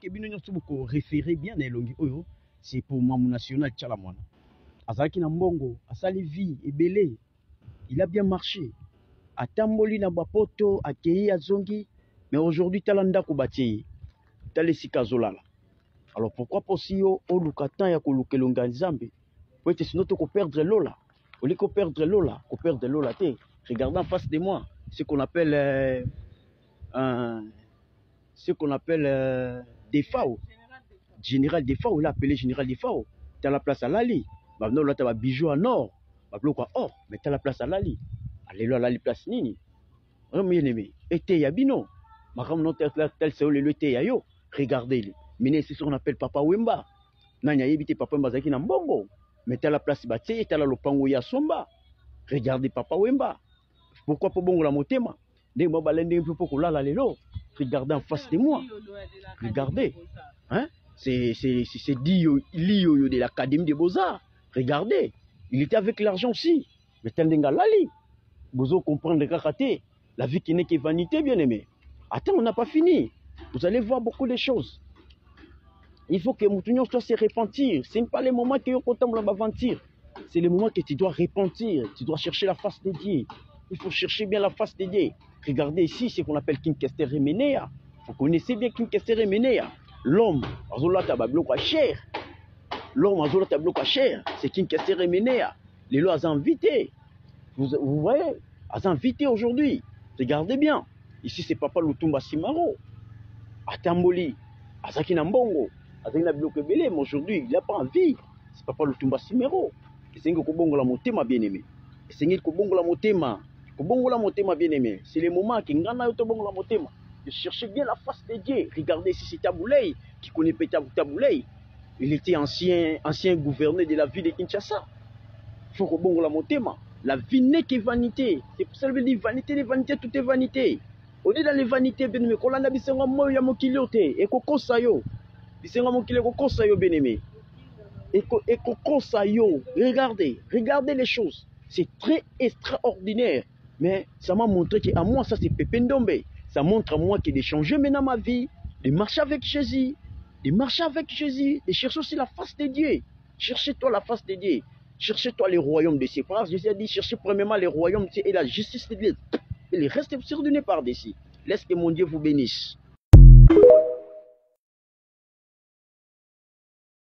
bino nyonso boko référer bien na elongi oyo c'est pour mamu national tchala mwana azalaki na mbongo asali vie ebele il a bien marché atamboli na bapoto akei azongi mais aujourd'hui tala ndako batie tala esika azolala alors pourquoi posi yo oluka temps ya koluka elonga nzambe po ete sinon toko perdre lola oli ko perdre lola te regarde en face de moi ce qu'on appelle Defao. Général Defao, il a appelé Général Defao. Tu as la place à Lali. Maintenant, là, tu as bijoux en or. Quoi or, mais tu as la place à Lali. Allez là, Lali place nini. Bien aimé. Et t'es yabino. Ma femme non tel c'est le thé yayo. Regardez-les. Mais c'est ce qu'on appelle Papa Wemba. Nanya yebite Papa Wemba zaki na mbongo. Mais tu as la place bâtie, tu as la lopango ya somba. Regardez Papa Wemba. Pourquoi pas bon la motema? Regardez en face de moi. Regardez. Hein? C'est Lio de l'Académie des Beaux-Arts. Regardez. Il était avec l'argent aussi. Mais Tendenga Lali. Vous allez comprendre karaté. La vie qui n'est que vanité, bien aimé. Attends, on n'a pas fini. Vous allez voir beaucoup de choses. Il faut que Moutounion doit se repentir. Ce n'est pas le moment que tu va mentir. C'est le moment que tu dois repentir. Tu dois chercher la face de Dieu. Il faut chercher bien la face de Dieu. Regardez ici ce qu'on appelle King Kester Remenea. Vous connaissez bien King Kester Remenea. L'homme, l'homme a cher. C'est King Kester Remenea. Les lois ont invité. Vous voyez, elles ont invité aujourd'hui. Regardez bien. Ici c'est Papa Lutumba Simaro. Atamboli. Azaki Nambongo. Azaki Nabiloko Belé. Mais aujourd'hui, il n'a pas envie. C'est Papa Lutumba Simaro. C'est un Kobongo la motema bien aimé. C'est un Kobongo la motema. Kobongola motema bien aimé. C'est le moment que ngana yo tobongola motema. De chercher bien la face de Dieu. Regardez ici c'est Taboulay qui connaît Taboulay. Il était ancien gouverneur de la ville de Kinshasa. Il faut kobongola motema. La vie n'est que vanité. C'est pour ça que je dis vanité, les vanités, tout est vanité. On est dans les vanités bien aimé. Kolanda bisenga moyo ya mokiliote. Et kokosa yo. Bisenga mokile kokosa yo bien aimé. Et kokosa yo. Regardez les choses. C'est très extraordinaire. Mais ça m'a montré qu'à moi, ça c'est Pépé Ndombe. Ça montre à moi qu'il a changé maintenant ma vie, de marcher avec Jésus, de chercher aussi la face de Dieu. Cherchez-toi la face de Dieu. Cherchez-toi les royaumes de ses frères. Jésus a dit, cherchez premièrement les royaumes de Dieu et la justice de Dieu. Et le reste est ordonné par d'ici. Laisse que mon Dieu vous bénisse.